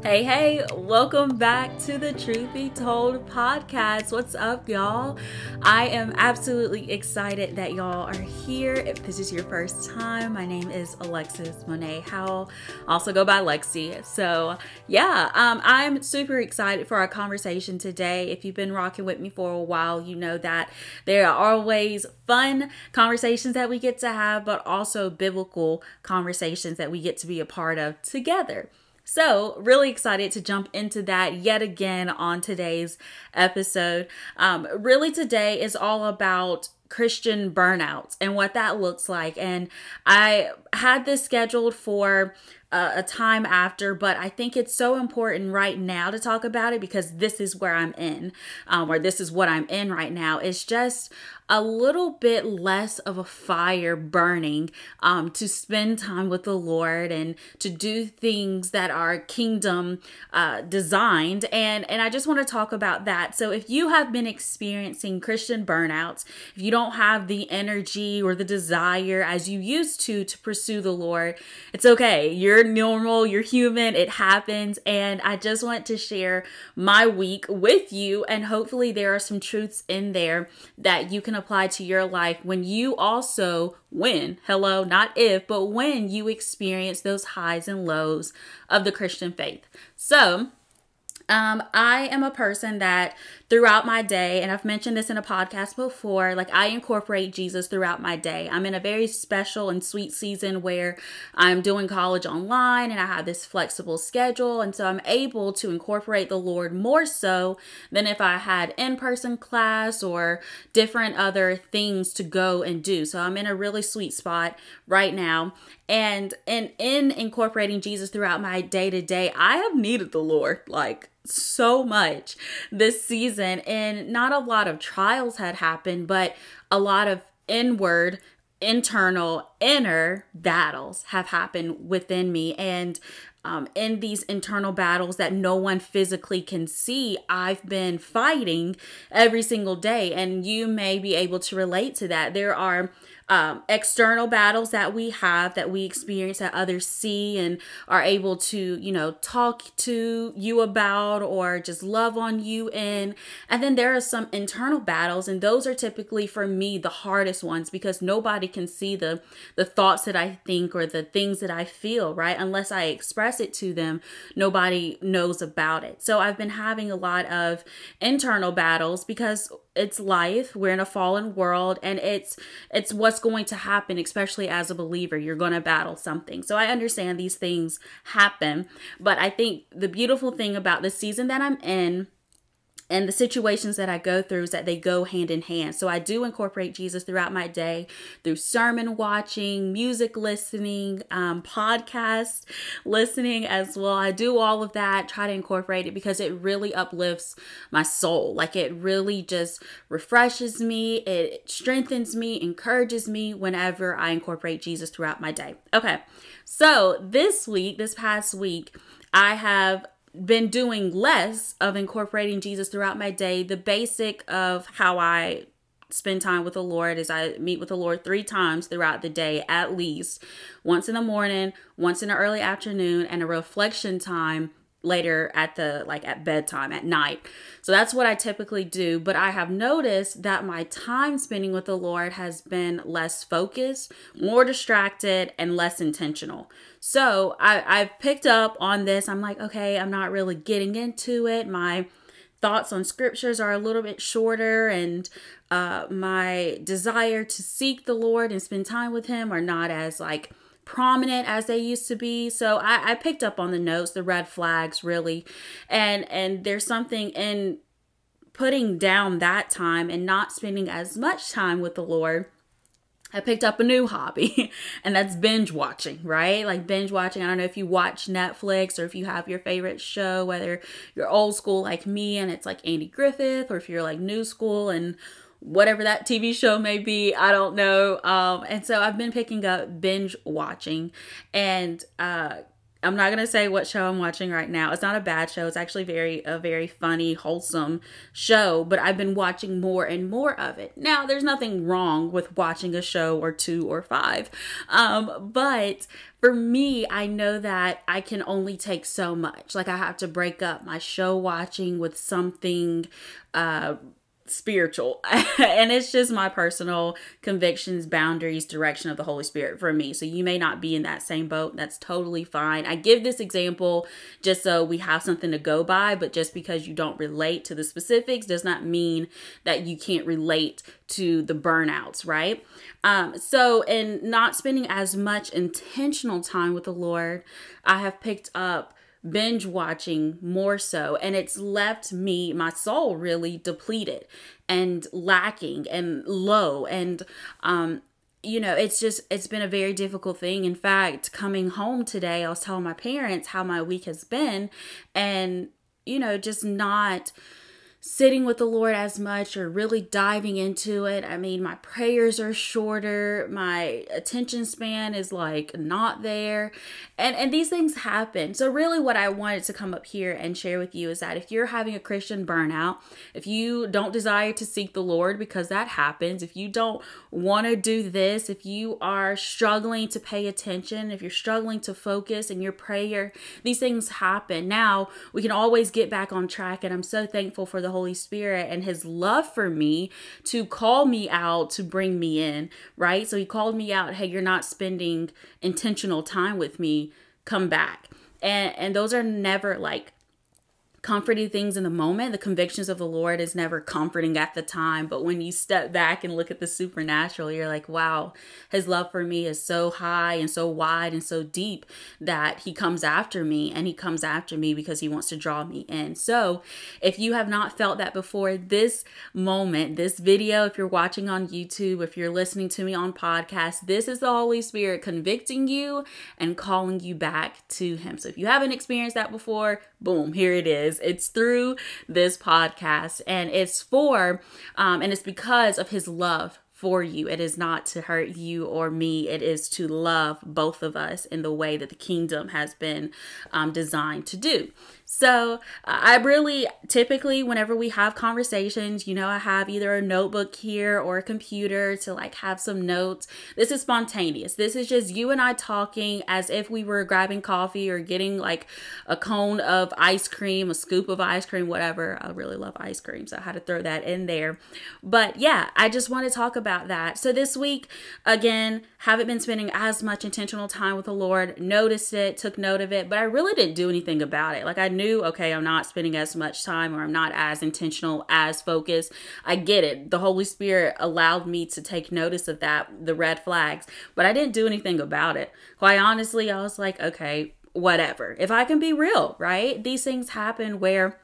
Hey, welcome back to the Truth Be Told podcast. What's up, y'all? I am absolutely excited that y'all are here. If this is your first time, my name is Alexis Howell. Also go by Lexi. So yeah, I'm super excited for our conversation today. If you've been rocking with me for a while, you know that there are always fun conversations that we get to have, but also biblical conversations that we get to be a part of together. So really excited to jump into that yet again on today's episode. Really today is all about Christian burnouts and what that looks like. And I had this scheduled for a time after, but I think it's so important right now to talk about it because this is where I'm in, or this is what I'm in right now. It's just a little bit less of a fire burning to spend time with the Lord and to do things that are kingdom designed. And I just want to talk about that. So if you have been experiencing Christian burnouts, if you don't have the energy or the desire as you used to pursue the Lord, it's okay. You're normal, you're human, it happens. And I just want to share my week with you. And hopefully there are some truths in there that you can apply to your life when you also not if, but when you experience those highs and lows of the Christian faith. So I am a person that throughout my day, and I've mentioned this in a podcast before, like I incorporate Jesus throughout my day. I'm in a very special and sweet season where I'm doing college online and I have this flexible schedule. And so I'm able to incorporate the Lord more so than if I had in-person class or different other things to go and do. So I'm in a really sweet spot right now. And in incorporating Jesus throughout my day to day, I have needed the Lord like so much this season, and not a lot of trials had happened, but a lot of inner battles have happened within me. And in these internal battles that no one physically can see, I've been fighting every single day. And you may be able to relate to that. There are external battles that we have, that we experience, that others see and are able to, talk to you about or just love on you in. And then there are some internal battles, and those are typically for me the hardest ones because nobody can see the thoughts that I think or the things that I feel, right? Unless I express it to them, nobody knows about it. So I've been having a lot of internal battles because it's life. We're in a fallen world, and it's what's going to happen, especially as a believer. You're going to battle something. So I understand these things happen, but I think the beautiful thing about the season that I'm in and the situations that I go through is that they go hand in hand. So I do incorporate Jesus throughout my day through sermon watching, music listening, podcast listening as well. I do all of that, try to incorporate it because it really uplifts my soul. Like it really just refreshes me. It strengthens me, encourages me whenever I incorporate Jesus throughout my day. Okay. So this past week, I have been doing less of incorporating Jesus throughout my day. The basic of how I spend time with the Lord is I meet with the Lord 3 times throughout the day, at least once in the morning, once in the early afternoon, and a reflection time later at bedtime at night. So that's what I typically do. But I have noticed that my time spending with the Lord has been less focused, more distracted, and less intentional. So I've picked up on this. I'm like, okay, I'm not really getting into it. My thoughts on scriptures are a little bit shorter, and my desire to seek the Lord and spend time with him are not as prominent as they used to be. So I picked up on the notes, the red flags really. And there's something in putting down that time and not spending as much time with the Lord. I picked up a new hobby, and that's binge watching, right? Like binge watching. I don't know if you watch Netflix or if you have your favorite show, whether you're old school like me and it's like Andy Griffith, or if you're like new school and whatever that TV show may be, I don't know. And so I've been picking up binge watching, and I'm not going to say what show I'm watching right now. It's not a bad show. It's actually a very funny, wholesome show, but I've been watching more and more of it. Now, there's nothing wrong with watching a show or 2 or 5. But for me, I know that I can only take so much. Like, I have to break up my show watching with something spiritual. And it's just my personal convictions, boundaries, direction of the Holy Spirit for me. So you may not be in that same boat. That's totally fine. I give this example just so we have something to go by, but just because you don't relate to the specifics does not mean that you can't relate to the burnouts, right? So in not spending as much intentional time with the Lord, I have picked up binge watching more so, and it's left my soul really depleted and lacking and low, and it's been a very difficult thing. In fact, coming home today, I was telling my parents how my week has been, and just not sitting with the Lord as much or really diving into it. I mean, my prayers are shorter. My attention span is like not there. And these things happen. So really what I wanted to come up here and share with you is that if you're having a Christian burnout, if you don't desire to seek the Lord, because that happens, if you don't want to do this, if you are struggling to pay attention, if you're struggling to focus in your prayer, these things happen. Now, we can always get back on track, and I'm so thankful for the Holy Spirit and his love for me to call me out, to bring me in, right? So he called me out. Hey, you're not spending intentional time with me. Come back. And those are never like comforting things in the moment. The convictions of the Lord is never comforting at the time. But when you step back and look at the supernatural, you're like, wow, his love for me is so high and so wide and so deep that he comes after me, and he comes after me because he wants to draw me in. So if you have not felt that before, this moment, this video, if you're watching on YouTube, if you're listening to me on podcast, this is the Holy Spirit convicting you and calling you back to him. So if you haven't experienced that before, boom, here it is. It's through this podcast, and it's and it's because of his love for you. It is not to hurt you or me. It is to love both of us in the way that the kingdom has been designed to do. So I really typically, whenever we have conversations, I have either a notebook here or a computer to like have some notes. This is spontaneous. This is just you and I talking as if we were grabbing coffee or getting like a cone of ice cream, a scoop of ice cream, whatever. I really love ice cream, so I had to throw that in there. But yeah, I just want to talk about that. So this week, again, haven't been spending as much intentional time with the Lord. Noticed it, took note of it, but I really didn't do anything about it. Like I knew, okay, I'm not spending as much time, or I'm not as intentional, as focused. I get it. The Holy Spirit allowed me to take notice of that, the red flags, but I didn't do anything about it. Quite honestly, I was like, okay, whatever. If I can be real, right? These things happen where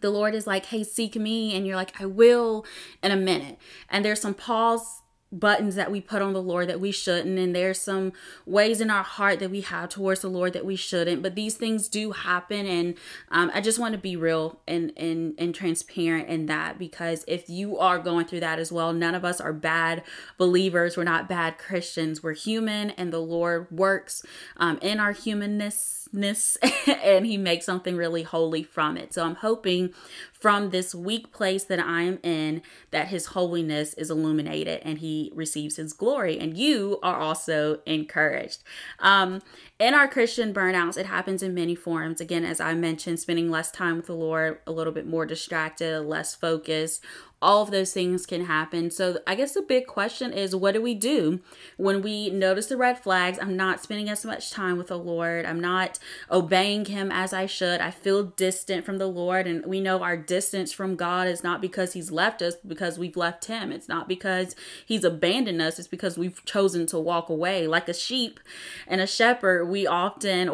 the Lord is like, hey, seek me. And you're like, I will in a minute. And there's some pause buttons that we put on the Lord that we shouldn't, and there's some ways in our heart that we have towards the Lord that we shouldn't, but these things do happen. And I just want to be real and transparent in that, because if you are going through that as well, none of us are bad believers. We're not bad Christians. We're human, and the Lord works in our humanness and he makes something really holy from it. So I'm hoping from this weak place that I am in that his holiness is illuminated and he receives his glory, and you are also encouraged. In our Christian burnouts, it happens in many forms. Again, as I mentioned, spending less time with the Lord, a little bit more distracted, less focused. All of those things can happen. So I guess the big question is, what do we do when we notice the red flags? I'm not spending as much time with the Lord. I'm not obeying him as I should. I feel distant from the Lord. And we know our distance from God is not because he's left us, but because we've left him. It's not because he's abandoned us. It's because we've chosen to walk away. Like a sheep and a shepherd, we often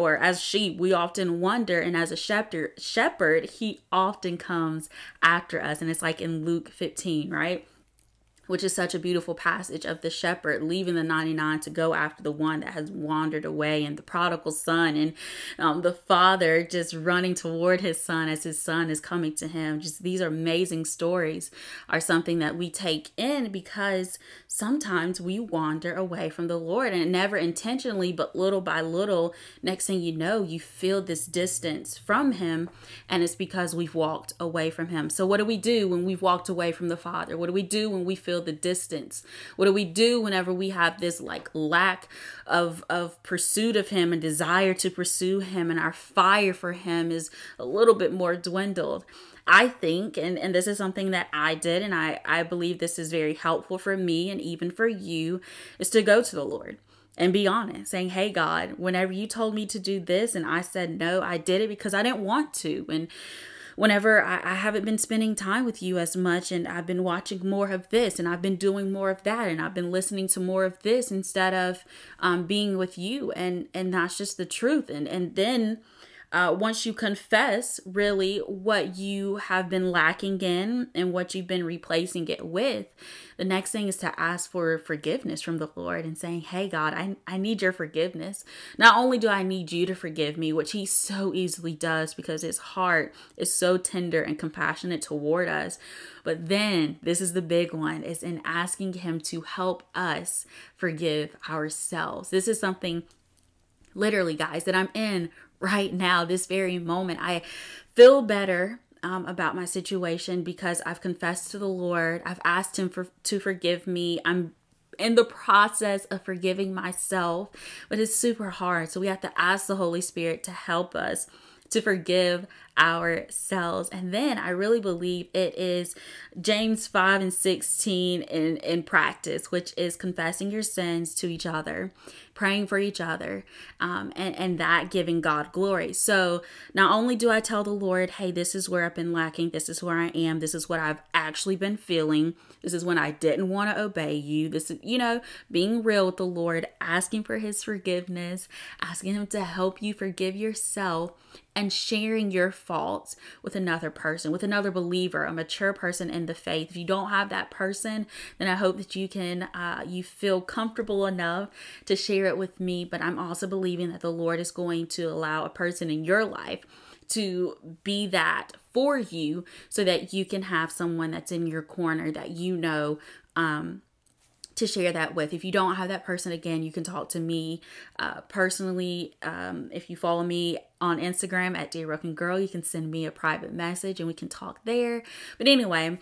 wander. And as a shepherd, he often comes after us. And it's like in Luke 15, right? which is such a beautiful passage of the shepherd leaving the 99 to go after the one that has wandered away, and the prodigal son, and the father just running toward his son as his son is coming to him. Just these amazing stories are something that we take in, because sometimes we wander away from the Lord, and never intentionally, but little by little, next thing you know, you feel this distance from him, and it's because we've walked away from him. So what do we do when we've walked away from the Father? What do we do when we feel the distance? What do we do whenever we have this like lack of pursuit of him and desire to pursue him, and our fire for him is a little bit more dwindled? I think, and this is something that I did, and I believe this is very helpful for me and even for you, is to go to the Lord and be honest, saying, hey, God, whenever you told me to do this and I said no, I did it because I didn't want to. And whenever I haven't been spending time with you as much, and I've been watching more of this, and I've been doing more of that, and I've been listening to more of this instead of being with you. And that's just the truth. And then once you confess really what you have been lacking in and what you've been replacing it with, the next thing is to ask for forgiveness from the Lord and saying, hey, God, I need your forgiveness. Not only do I need you to forgive me, which he so easily does because his heart is so tender and compassionate toward us, but then this is the big one, is in asking him to help us forgive ourselves. This is something literally, guys, that I'm in right now, this very moment. I feel better about my situation because I've confessed to the Lord. I've asked him to forgive me. I'm in the process of forgiving myself, but it's super hard. So we have to ask the Holy Spirit to help us to forgive ourselves. And then I really believe it is James 5:16 in practice, which is confessing your sins to each other, praying for each other, and that giving God glory. So not only do I tell the Lord, hey, this is where I've been lacking, this is where I am, this is what I've actually been feeling, this is when I didn't want to obey you, this is, being real with the Lord, asking for his forgiveness, asking him to help you forgive yourself, and sharing your faults with another person, with another believer, a mature person in the faith. If you don't have that person, then I hope that you feel comfortable enough to share it with me. But I'm also believing that the Lord is going to allow a person in your life to be that for you, so that you can have someone that's in your corner that to share that with. If you don't have that person, again, you can talk to me personally. If you follow me on Instagram at Dear Broken Girl, you can send me a private message and we can talk there. But anyway,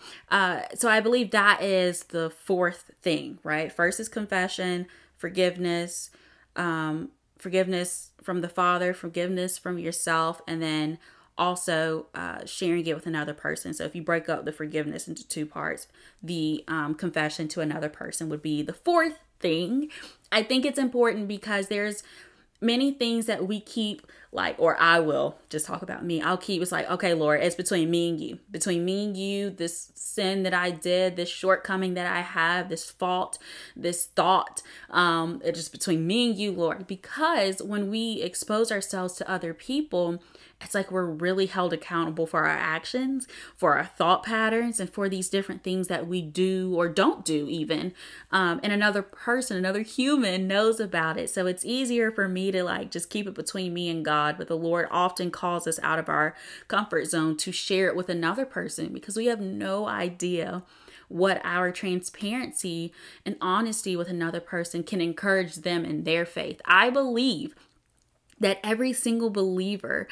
so I believe that is the fourth thing, right? First is confession, forgiveness from the Father, forgiveness from yourself, and then also sharing it with another person. So if you break up the forgiveness into two parts, the confession to another person would be the fourth thing. I think it's important because there's many things that we keep, or I will just talk about me. I'll keep, it's like, okay, Lord, it's between me and you, this sin that I did, this shortcoming that I have, this fault, this thought, it's just between me and you, Lord. Because when we expose ourselves to other people, it's like we're really held accountable for our actions, for our thought patterns, and for these different things that we do or don't do even. And another person, another human knows about it. So it's easier for me to just keep it between me and God. But the Lord often calls us out of our comfort zone to share it with another person, because we have no idea what our transparency and honesty with another person can encourage them in their faith. I believe that every single believer,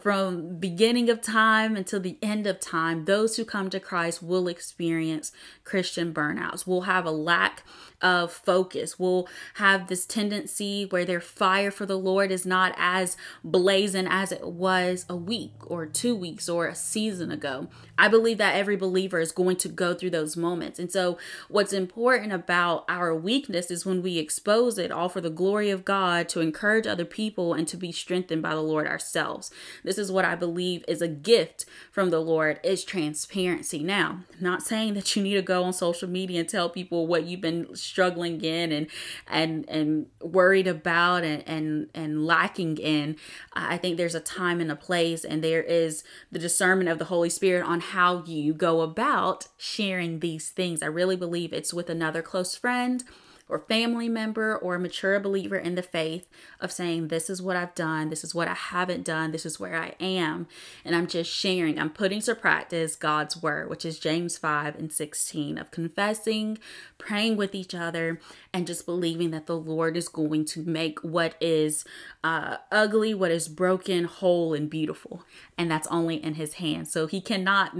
from beginning of time until the end of time, those who come to Christ will experience Christian burnouts, will have a lack of focus, will have this tendency where their fire for the Lord is not as blazing as it was a week or 2 weeks or a season ago. I believe that every believer is going to go through those moments. And so what's important about our weakness is when we expose it all for the glory of God, to encourage other people and to be strengthened by the Lord ourselves. This is what I believe is a gift from the Lord, is transparency. Now, I'm not saying that you need to go on social media and tell people what you've been struggling in and worried about and lacking in. I think there's a time and a place, and there is the discernment of the Holy Spirit on how you go about sharing these things. I really believe it's with another close friend or family member or a mature believer in the faith, of saying, this is what I've done, this is what I haven't done, this is where I am, and I'm just sharing. I'm putting to practice God's word, which is James 5:16, of confessing, praying with each other, and just believing that the Lord is going to make what is ugly, what is broken, whole and beautiful. And that's only in his hands. So he cannot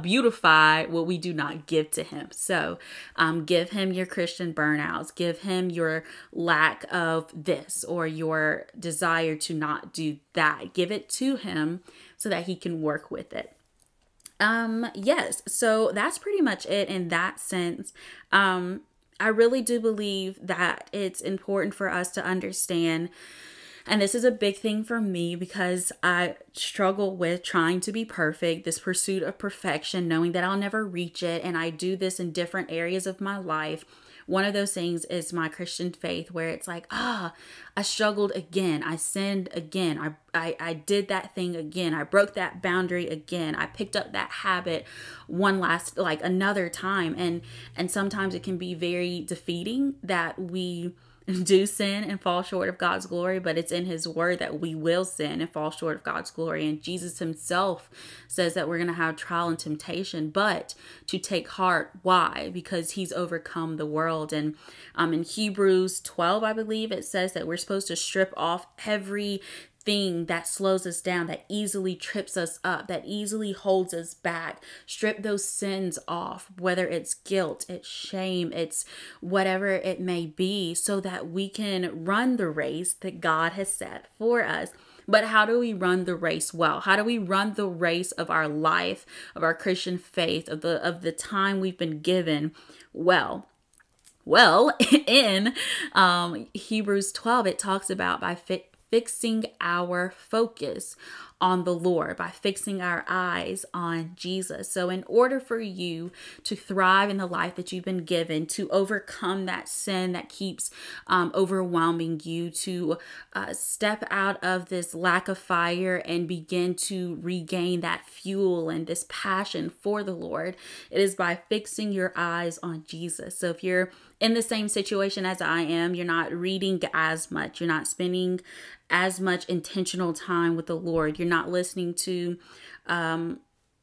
beautify what we do not give to him. So give him your Christian burnouts, give him your lack of this or your desire to not do that. Give it to him so that he can work with it. Yes, so that's pretty much it in that sense. I really do believe that it's important for us to understand, and this is a big thing for me because I struggle with trying to be perfect, this pursuit of perfection, knowing that I'll never reach it. And I do this in different areas of my life. One of those things is my Christian faith, where it's like, I struggled again. I sinned again. I did that thing again. I broke that boundary again. I picked up that habit another time. And sometimes it can be very defeating that we do sin and fall short of God's glory, but it's in his word that we will sin and fall short of God's glory. And Jesus himself says that we're going to have trial and temptation, but to take heart. Why? Because he's overcome the world. And in Hebrews 12, I believe it says that we're supposed to strip off every thing that slows us down, that easily trips us up, that easily holds us back. Strip those sins off, whether it's guilt, it's shame, it's whatever it may be, so that we can run the race that God has set for us. But how do we run the race well? How do we run the race of our life, of our Christian faith, of the time we've been given well? Well, in Hebrews 12, it talks about by fixing our focus on the Lord, by fixing our eyes on Jesus. So in order for you to thrive in the life that you've been given, to overcome that sin that keeps overwhelming you, to step out of this lack of fire and begin to regain that fuel and this passion for the Lord, it is by fixing your eyes on Jesus. So if you're in the same situation as I am, you're not reading as much, you're not spending as much intentional time with the Lord, you're not listening to,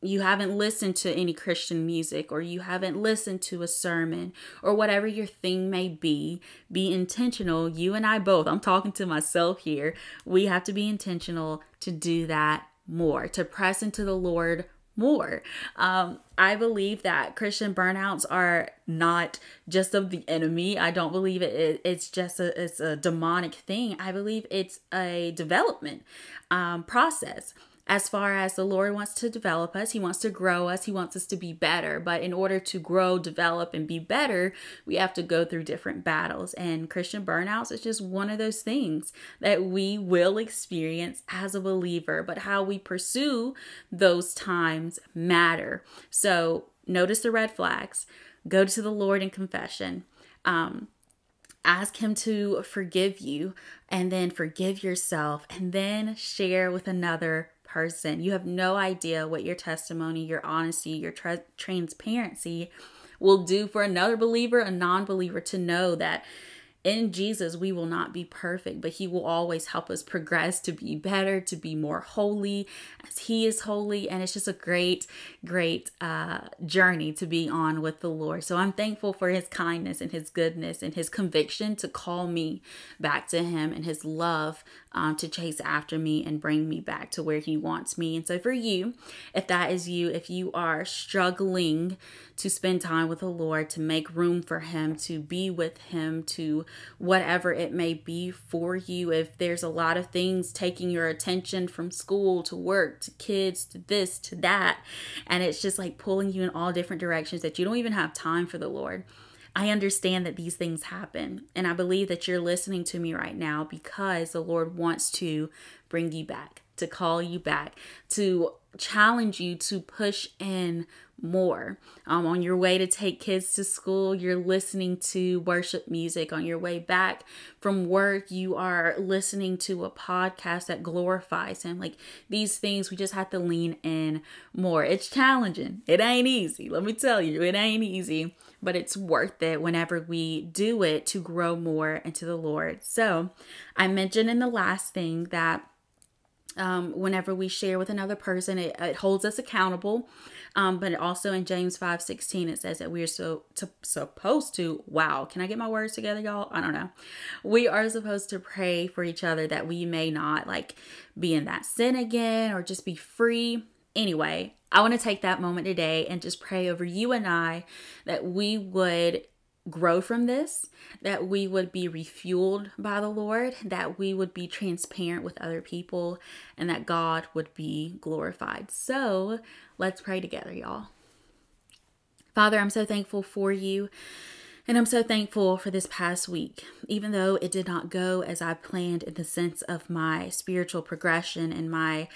you haven't listened to any Christian music, or you haven't listened to a sermon, or whatever your thing may be intentional. You and I both, I'm talking to myself here, we have to be intentional to do that more, to press into the Lord more. I believe that Christian burnouts are not just of the enemy. I don't believe it's just it's a demonic thing. I believe it's a development process. As far as the Lord wants to develop us, he wants to grow us, he wants us to be better. But in order to grow, develop, and be better, we have to go through different battles. And Christian burnouts is just one of those things that we will experience as a believer. But how we pursue those times matter. So notice the red flags. Go to the Lord in confession. Ask him to forgive you, and then forgive yourself, and then share with another person. You have no idea what your testimony, your honesty, your transparency will do for another believer, a non-believer, to know that in Jesus, we will not be perfect, but he will always help us progress to be better, to be more holy as he is holy. And it's just a great journey to be on with the Lord. So I'm thankful for his kindness and his goodness and his conviction to call me back to him, and his love to chase after me and bring me back to where he wants me. And so for you, if that is you, if you are struggling to spend time with the Lord, to make room for him, to be with him, to whatever it may be for you, if there's a lot of things taking your attention from school to work to kids to this to that, and it's just like pulling you in all different directions that you don't even have time for the Lord, I understand that these things happen. And I believe that you're listening to me right now because the Lord wants to bring you back, to call you back, to challenge you to push in more. On your way to take kids to school, you're listening to worship music. On your way back from work, you are listening to a podcast that glorifies Him. Like, these things, we just have to lean in more. It's challenging. It ain't easy. Let me tell you, it ain't easy, but it's worth it whenever we do it to grow more into the Lord. So I mentioned in the last thing that whenever we share with another person, it holds us accountable. But also in James 5:16, it says that we are supposed to, wow, can I get my words together, y'all? I don't know. We are supposed to pray for each other that we may not be in that sin again or just be free. Anyway, I want to take that moment today and just pray over you and I that we would grow from this, that we would be refueled by the Lord, that we would be transparent with other people, and that God would be glorified. So let's pray together, y'all. Father, I'm so thankful for you. And I'm so thankful for this past week, even though it did not go as I planned in the sense of my spiritual progression, and my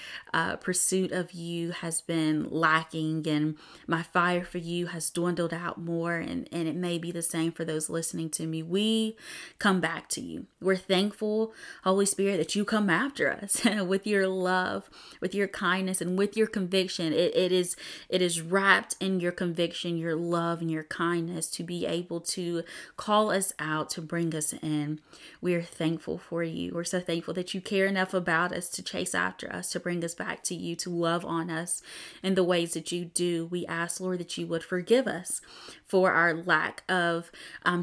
pursuit of you has been lacking, and my fire for you has dwindled out more. And it may be the same for those listening to me. We come back to you. We're thankful, Holy Spirit, that you come after us with your love, with your kindness, and with your conviction. It is wrapped in your conviction, your love, and your kindness to be able to call us out, to bring us in. We are thankful for you. We're so thankful that you care enough about us to chase after us, to bring us back to you, to love on us in the ways that you do. We ask, Lord, that you would forgive us for our lack of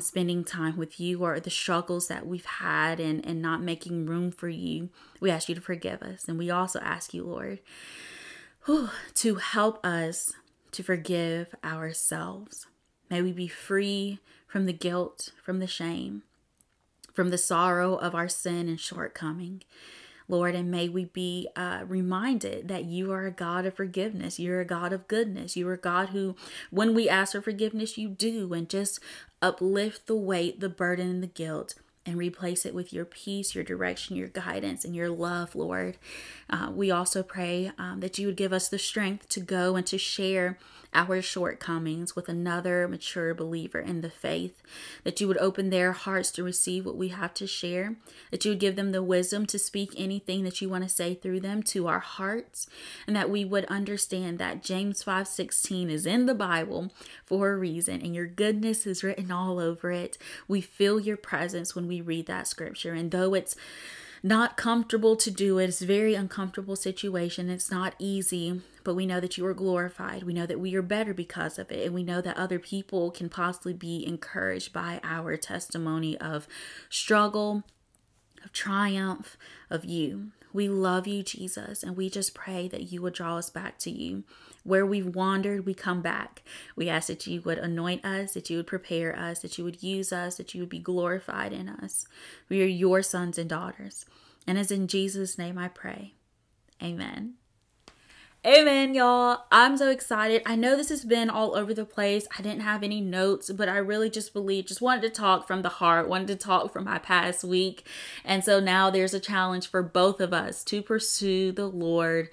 spending time with you, or the struggles that we've had and not making room for you. We ask you to forgive us. And we also ask you, Lord, to help us to forgive ourselves. May we be free from the guilt, from the shame, from the sorrow of our sin and shortcoming, Lord. And may we be reminded that you are a God of forgiveness. You're a God of goodness. You're a God who, when we ask for forgiveness, you do. And just uplift the weight, the burden, and the guilt, and replace it with your peace, your direction, your guidance, and your love, Lord. We also pray that you would give us the strength to go and to share our shortcomings with another mature believer in the faith, that you would open their hearts to receive what we have to share, that you would give them the wisdom to speak anything that you want to say through them to our hearts, and that we would understand that James 5:16 is in the Bible for a reason, and your goodness is written all over it. We feel your presence when we read that scripture, and though it's not comfortable to do it, it's a very uncomfortable situation. It's not easy, but we know that you are glorified. We know that we are better because of it. And we know that other people can possibly be encouraged by our testimony of struggle, of triumph, of you. We love you, Jesus, and we just pray that you would draw us back to you. Where we've wandered, we come back. We ask that you would anoint us, that you would prepare us, that you would use us, that you would be glorified in us. We are your sons and daughters. And it's in Jesus' name I pray. Amen. Amen, y'all. I'm so excited. I know this has been all over the place. I didn't have any notes, but I really just wanted to talk from the heart, wanted to talk from my past week. And so now there's a challenge for both of us to pursue the Lord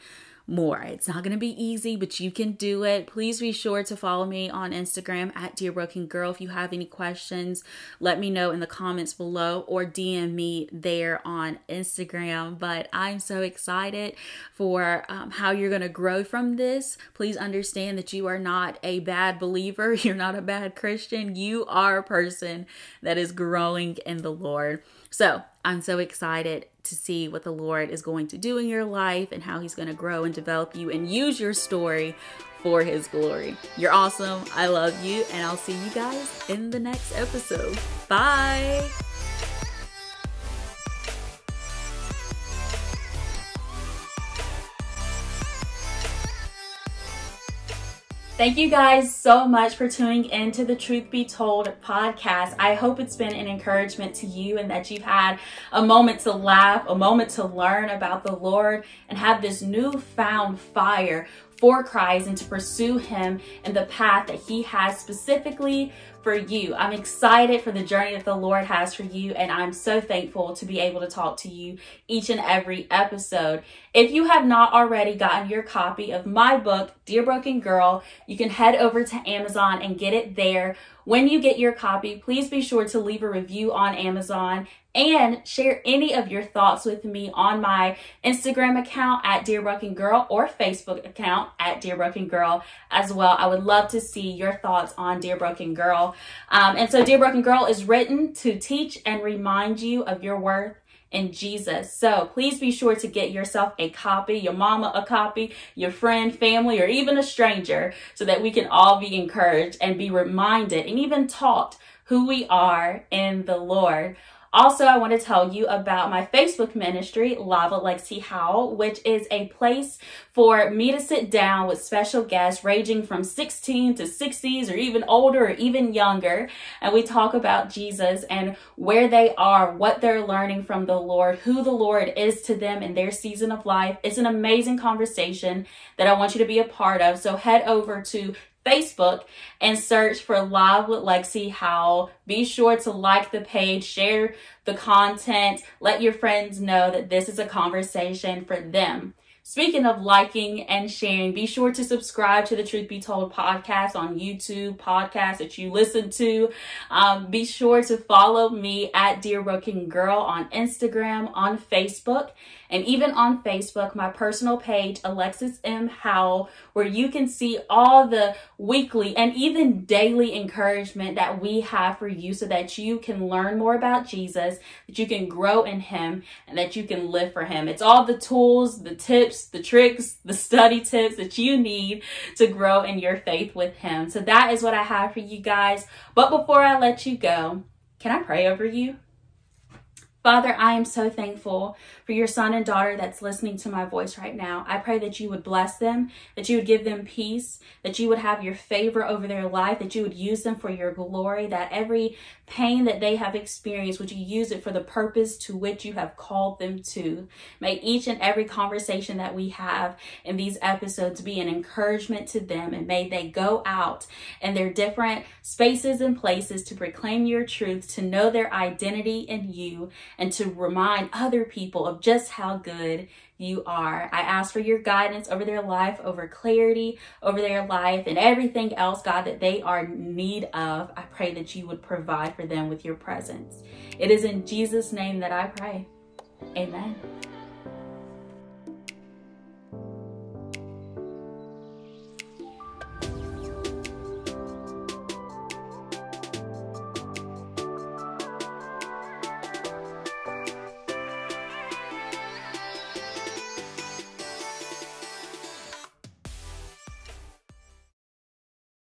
more. It's not going to be easy, but you can do it. Please be sure to follow me on Instagram at Dear Broken Girl. If you have any questions, let me know in the comments below or DM me there on Instagram. But I'm so excited for how you're going to grow from this. Please understand that you are not a bad believer. You're not a bad Christian. You are a person that is growing in the Lord. So I'm so excited to see what the Lord is going to do in your life and how he's going to grow and develop you and use your story for his glory. You're awesome. I love you. And I'll see you guys in the next episode. Bye. Thank you guys so much for tuning in to the Truth Be Told podcast. I hope it's been an encouragement to you and that you've had a moment to laugh, a moment to learn about the Lord, and have this newfound fire for Christ and to pursue him in the path that he has specifically for you. I'm excited for the journey that the Lord has for you, and I'm so thankful to be able to talk to you each and every episode. If you have not already gotten your copy of my book, Dear Broken Girl, you can head over to Amazon and get it there. When you get your copy, please be sure to leave a review on Amazon and share any of your thoughts with me on my Instagram account at Dear Broken Girl or Facebook account at Dear Broken Girl as well. I would love to see your thoughts on Dear Broken Girl. And so Dear Broken Girl is written to teach and remind you of your worth in Jesus. So please be sure to get yourself a copy, your mama a copy, your friend, family, or even a stranger, so that we can all be encouraged and be reminded and even taught who we are in the Lord. Also, I want to tell you about my Facebook ministry, Alexis Howell, which is a place for me to sit down with special guests ranging from 16 to 60s or even older or even younger. And we talk about Jesus and where they are, what they're learning from the Lord, who the Lord is to them in their season of life. It's an amazing conversation that I want you to be a part of. So head over to Facebook and search for Live with Lexi Howell. Be sure to like the page, share the content, let your friends know that this is a conversation for them. Speaking of liking and sharing, be sure to subscribe to the Truth Be Told podcast on YouTube, podcasts that you listen to. Be sure to follow me at Dear Broken Girl on Instagram, on Facebook, and even on Facebook, my personal page, Alexis M. Howell, where you can see all the weekly and even daily encouragement that we have for you so that you can learn more about Jesus, that you can grow in him, and that you can live for him. It's all the tools, the tips, the tricks, the study tips that you need to grow in your faith with him. So that is what I have for you guys. But before I let you go, can I pray over you? Father, I am so thankful for your son and daughter that's listening to my voice right now. I pray that you would bless them, that you would give them peace, that you would have your favor over their life, that you would use them for your glory, that every pain that they have experienced, would you use it for the purpose to which you have called them to. May each and every conversation that we have in these episodes be an encouragement to them, and may they go out in their different spaces and places to proclaim your truth, to know their identity in you, and to remind other people of just how good you are. I ask for your guidance over their life, over clarity over their life, and everything else, God, that they are in need of. I pray that you would provide for them with your presence. It is in Jesus' name that I pray. Amen.